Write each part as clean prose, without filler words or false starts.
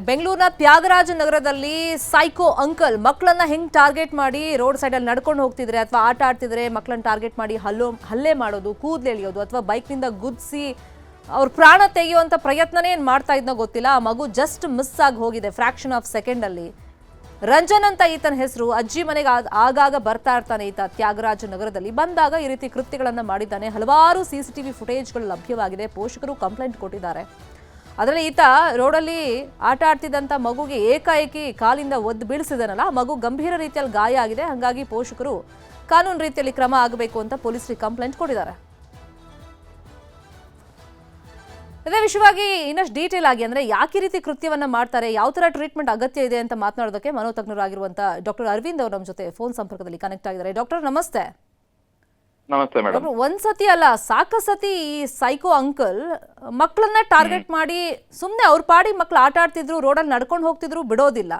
ಬೆಂಗಳೂರಿನ ತ್ಯಾಗರಾಜ ನಗರದಲ್ಲಿ psycho uncle ಮಕ್ಕಳನ್ನ ಹೆಂಗ್ ಟಾರ್ಗೆಟ್ ಮಾಡಿ ರೋಡ್ ಸೈಡ್ ಅಲ್ಲಿ ನಡ್ಕೊಂಡು ಹೋಗ್ತಿದ್ರೆ ಅಥವಾ ಆಟ ಆಡ್ತಿದ್ರೆ ಮಕ್ಕಳನ್ನ ಟಾರ್ಗೆಟ್ ಮಾಡಿ ಹಲ್ಲೆ ಮಾಡೋದು, ಕೂದಲೆಳೆಯೋದು ಅಥವಾ ಬೈಕ್ನಿಂದ ಗುದ್ದಿಸಿ ಅವ್ರ ಪ್ರಾಣ ತೆಗೆಯುವಂತ ಪ್ರಯತ್ನನೇ ಏನ್ ಮಾಡ್ತಾ ಇದ್ನೋ ಗೊತ್ತಿಲ್ಲ. ಆ ಮಗು ಜಸ್ಟ್ ಮಿಸ್ ಆಗಿ ಹೋಗಿದೆ ಫ್ರಾಕ್ಷನ್ ಆಫ್ ಸೆಕೆಂಡ್ ಅಲ್ಲಿ. ರಂಜನ್ ಅಂತ ಈತನ ಹೆಸರು. ಅಜ್ಜಿ ಮನೆಗೆ ಆಗಾಗ ಬರ್ತಾ ಇರ್ತಾನೆ ಈತ ತ್ಯಾಗರಾಜ ನಗರದಲ್ಲಿ. ಬಂದಾಗ ಈ ರೀತಿ ಕೃತ್ಯಗಳನ್ನ ಮಾಡಿದ್ದಾನೆ. ಹಲವಾರು ಸಿಸಿಟಿವಿ ಫುಟೇಜ್ಗಳು ಲಭ್ಯವಾಗಿದೆ. ಪೋಷಕರು ಕಂಪ್ಲೇಂಟ್ ಕೊಟ್ಟಿದ್ದಾರೆ. ಅದರಲ್ಲಿ ಈತ ರೋಡಲ್ಲಿ ಆಟ ಆಡ್ತಿದ್ದಂಥ ಮಗುಗೆ ಏಕಾಏಕಿ ಕಾಲಿಂದ ಒದ್ದು ಬೀಳಿಸಿದನಲ್ಲ, ಆ ಮಗು ಗಂಭೀರ ರೀತಿಯಲ್ಲಿ ಗಾಯ ಆಗಿದೆ. ಹಾಗಾಗಿ ಪೋಷಕರು ಕಾನೂನು ರೀತಿಯಲ್ಲಿ ಕ್ರಮ ಆಗಬೇಕು ಅಂತ ಪೊಲೀಸರಿಗೆ ಕಂಪ್ಲೇಂಟ್ ಕೊಟ್ಟಿದ್ದಾರೆ. ಇದೇ ವಿಷಯವಾಗಿ ಇನ್ನಷ್ಟು ಡೀಟೇಲ್ ಆಗಿ ಅಂದ್ರೆ ಯಾಕೆ ರೀತಿ ಕೃತ್ಯವನ್ನ ಮಾಡ್ತಾರೆ, ಯಾವ ತರ ಟ್ರೀಟ್ಮೆಂಟ್ ಅಗತ್ಯ ಇದೆ ಅಂತ ಮಾತನಾಡೋದಕ್ಕೆ ಮನೋತಜ್ಞರಾಗಿರುವಂತ ಡಾಕ್ಟರ್ ಅರವಿಂದ್ ಅವರು ನಮ್ಮ ಜೊತೆ ಫೋನ್ ಸಂಪರ್ಕದಲ್ಲಿ ಕನೆಕ್ಟ್ ಆಗಿದ್ದಾರೆ. ಡಾಕ್ಟರ್ ನಮಸ್ತೆ. ನಮಸ್ತೆ ಮೇಡಮ್. ಒಂದ್ಸತಿ ಅಲ್ಲ ಸಾಕಷ್ಟು ಸತಿ ಈ ಸೈಕೋ ಅಂಕಲ್ ಮಕ್ಕಳನ್ನ ಟಾರ್ಗೆಟ್ ಮಾಡಿ ಸುಮ್ಮನೆ ಅವ್ರ ಪಾಡಿ ಮಕ್ಳು ಆಟ ಆಡ್ತಿದ್ರು, ರೋಡಲ್ಲಿ ನಡ್ಕೊಂಡು ಹೋಗ್ತಿದ್ರು, ಬಿಡೋದಿಲ್ಲ.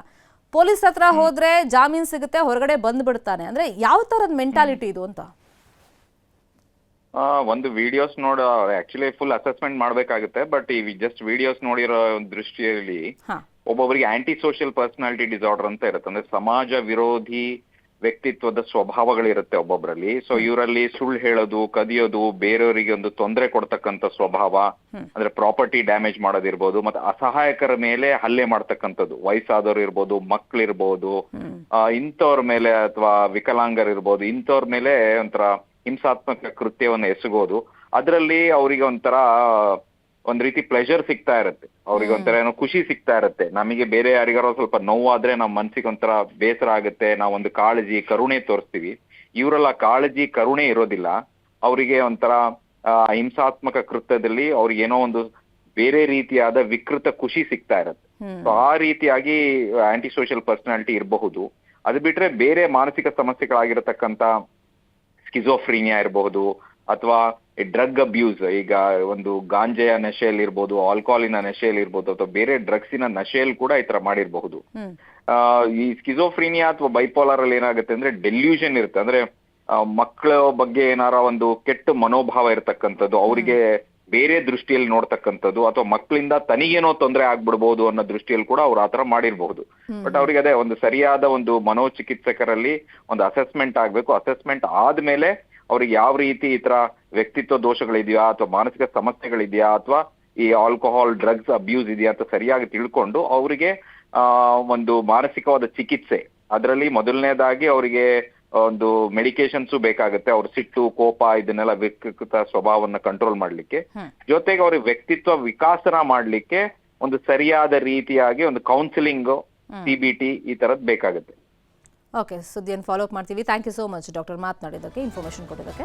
ಪೊಲೀಸ್ ಹತ್ರ ಹೋದ್ರೆ ಜಾಮೀನ್ ಸಿಗುತ್ತೆ, ಹೊರಗಡೆ ಬಂದ್ ಬಿಡ್ತಾನೆ. ಅಂದ್ರೆ ಯಾವ ತರದ ಮೆಂಟಾಲಿಟಿ ಇದು ಅಂತ? ಒಂದು ವಿಡಿಯೋಸ್ ನೋಡ ಆಕ್ಚುಲಿ ಫುಲ್ ಅಸೆಸ್ಮೆಂಟ್ ಮಾಡ್ಬೇಕಾಗುತ್ತೆ. ಬಟ್ ಈ ಜಸ್ಟ್ ವಿಡಿಯೋಸ್ ನೋಡಿರೋ ದೃಷ್ಟಿಯಲ್ಲಿ ಒಬ್ಬೊಬ್ಬರಿಗೆ ಆಂಟಿ ಸೋಷಿಯಲ್ ಪರ್ಸನಾಲಿಟಿ ಡಿಸಾರ್ಡರ್ ಅಂತ ಇರುತ್ತೆ. ಅಂದ್ರೆ ಸಮಾಜ ವಿರೋಧಿ ವ್ಯಕ್ತಿತ್ವದ ಸ್ವಭಾವಗಳಿರುತ್ತೆ ಒಬ್ಬೊಬ್ಬರಲ್ಲಿ. ಸೊ ಇವರಲ್ಲಿ ಸುಳ್ಳು ಹೇಳೋದು, ಕದಿಯೋದು, ಬೇರೆಯವರಿಗೆ ಒಂದು ತೊಂದರೆ ಕೊಡ್ತಕ್ಕಂಥ ಸ್ವಭಾವ, ಅಂದ್ರೆ ಪ್ರಾಪರ್ಟಿ ಡ್ಯಾಮೇಜ್ ಮಾಡೋದಿರ್ಬೋದು, ಮತ್ತೆ ಅಸಹಾಯಕರ ಮೇಲೆ ಹಲ್ಲೆ ಮಾಡ್ತಕ್ಕಂಥದ್ದು, ವಯಸ್ಸಾದವ್ರು ಇರ್ಬೋದು, ಮಕ್ಳಿರ್ಬೋದು, ಇಂಥವ್ರ ಮೇಲೆ ಅಥವಾ ವಿಕಲಾಂಗರಿರ್ಬೋದು, ಇಂಥವ್ರ ಮೇಲೆ ಒಂಥರ ಹಿಂಸಾತ್ಮಕ ಕೃತ್ಯವನ್ನು ಎಸಗೋದು. ಅದರಲ್ಲಿ ಅವರಿಗೆ ಒಂದ್ ರೀತಿ ಪ್ಲೆಜರ್ ಸಿಗ್ತಾ ಇರುತ್ತೆ, ಅವ್ರಿಗೆ ಒಂಥರ ಏನೋ ಖುಷಿ ಸಿಗ್ತಾ ಇರುತ್ತೆ. ನಮಗೆ ಬೇರೆ ಯಾರಿಗಾರೋ ಸ್ವಲ್ಪ ನೋವಾದ್ರೆ ನಮ್ಮ ಮನ್ಸಿಗೆ ಒಂಥರ ಬೇಸರ ಆಗುತ್ತೆ, ನಾವೊಂದು ಕಾಳಜಿ ಕರುಣೆ ತೋರಿಸ್ತೀವಿ. ಇವರೆಲ್ಲ ಕಾಳಜಿ ಕರುಣೆ ಇರೋದಿಲ್ಲ, ಅವರಿಗೆ ಒಂಥರ ಹಿಂಸಾತ್ಮಕ ಕೃತ್ಯದಲ್ಲಿ ಅವ್ರಿಗೆ ಏನೋ ಒಂದು ಬೇರೆ ರೀತಿಯಾದ ವಿಕೃತ ಖುಷಿ ಸಿಗ್ತಾ ಇರುತ್ತೆ. ಸೊ ಆ ರೀತಿಯಾಗಿ ಆಂಟಿ ಸೋಷಿಯಲ್ ಪರ್ಸನಾಲಿಟಿ ಇರಬಹುದು. ಅದು ಬಿಟ್ರೆ ಬೇರೆ ಮಾನಸಿಕ ಸಮಸ್ಯೆಗಳಾಗಿರತಕ್ಕಂತ ಸ್ಕಿಜೋಫ್ರೀನಿಯಾ ಇರಬಹುದು, ಅಥವಾ ಡ್ರಗ್ ಅಬ್ಯೂಸ್, ಈಗ ಒಂದು ಗಾಂಜೆಯ ನಶೆಯಲ್ಲಿ ಇರ್ಬೋದು, ಆಲ್ಕೋಹಾಲಿನ ನಶೆಯಲ್ಲಿ ಇರ್ಬೋದು, ಅಥವಾ ಬೇರೆ ಡ್ರಗ್ಸಿನ ನಶೆಯಲ್ಲಿ ಕೂಡ ಈ ತರ ಮಾಡಿರಬಹುದು. ಈ ಸ್ಕಿಜೋಫ್ರೀನಿಯಾ ಅಥವಾ ಬೈಪೋಲಾರ್ ಅಲ್ಲಿ ಏನಾಗುತ್ತೆ ಅಂದ್ರೆ ಡೆಲ್ಯೂಷನ್ ಇರುತ್ತೆ. ಅಂದ್ರೆ ಮಕ್ಕಳ ಬಗ್ಗೆ ಏನಾರ ಒಂದು ಕೆಟ್ಟ ಮನೋಭಾವ ಇರತಕ್ಕಂಥದ್ದು, ಅವರಿಗೆ ಬೇರೆ ದೃಷ್ಟಿಯಲ್ಲಿ ನೋಡ್ತಕ್ಕಂಥದ್ದು, ಅಥವಾ ಮಕ್ಕಳಿಂದ ತನಿಗೇನೋ ತೊಂದರೆ ಆಗ್ಬಿಡ್ಬೋದು ಅನ್ನೋ ದೃಷ್ಟಿಯಲ್ಲಿ ಕೂಡ ಅವ್ರು ಆತರ ಮಾಡಿರ್ಬಹುದು. ಬಟ್ ಅವ್ರಿಗೆ ಅದೇ ಒಂದು ಸರಿಯಾದ ಒಂದು ಮನೋಚಿಕಿತ್ಸಕರಲ್ಲಿ ಒಂದು ಅಸೆಸ್ಮೆಂಟ್ ಆಗ್ಬೇಕು. ಅಸೆಸ್ಮೆಂಟ್ ಆದ್ಮೇಲೆ ಅವ್ರಿಗೆ ಯಾವ ರೀತಿ ಈ ತರ ವ್ಯಕ್ತಿತ್ವ ದೋಷಗಳಿದೆಯಾ, ಅಥವಾ ಮಾನಸಿಕ ಸಮಸ್ಯೆಗಳಿದೆಯಾ, ಅಥವಾ ಈ ಆಲ್ಕೋಹಾಲ್ ಡ್ರಗ್ಸ್ ಅಬ್ಯೂಸ್ ಇದೆಯಾ ಅಂತ ಸರಿಯಾಗಿ ತಿಳ್ಕೊಂಡು ಅವರಿಗೆ ಒಂದು ಮಾನಸಿಕವಾದ ಚಿಕಿತ್ಸೆ, ಅದರಲ್ಲಿ ಮೊದಲನೇದಾಗಿ ಅವರಿಗೆ ಒಂದು ಮೆಡಿಕೇಶನ್ಸು ಬೇಕಾಗುತ್ತೆ. ಅವ್ರ ಸಿಟ್ಟು, ಕೋಪ ಇದನ್ನೆಲ್ಲ ವಿಕೃತ ಸ್ವಭಾವವನ್ನ ಕಂಟ್ರೋಲ್ ಮಾಡ್ಲಿಕ್ಕೆ, ಜೊತೆಗೆ ಅವ್ರಿಗೆ ವ್ಯಕ್ತಿತ್ವ ವಿಕಾಸನ ಮಾಡ್ಲಿಕ್ಕೆ ಒಂದು ಸರಿಯಾದ ರೀತಿಯಾಗಿ ಒಂದು ಕೌನ್ಸಿಲಿಂಗ್, CBT ಈ ತರದ್ ಬೇಕಾಗುತ್ತೆ. ಓಕೆ, ಸುದ್ದಿಯನ್ನು ಫಾಲೋ ಅಪ್ ಮಾಡ್ತೀವಿ. Thank you so much doctor, ಮಾತನಾಡಿದ್ದಕ್ಕೆ, ಇನ್ಫಾರ್ಮೇಶನ್ ಕೊಟ್ಟಿದ್ದಕ್ಕೆ.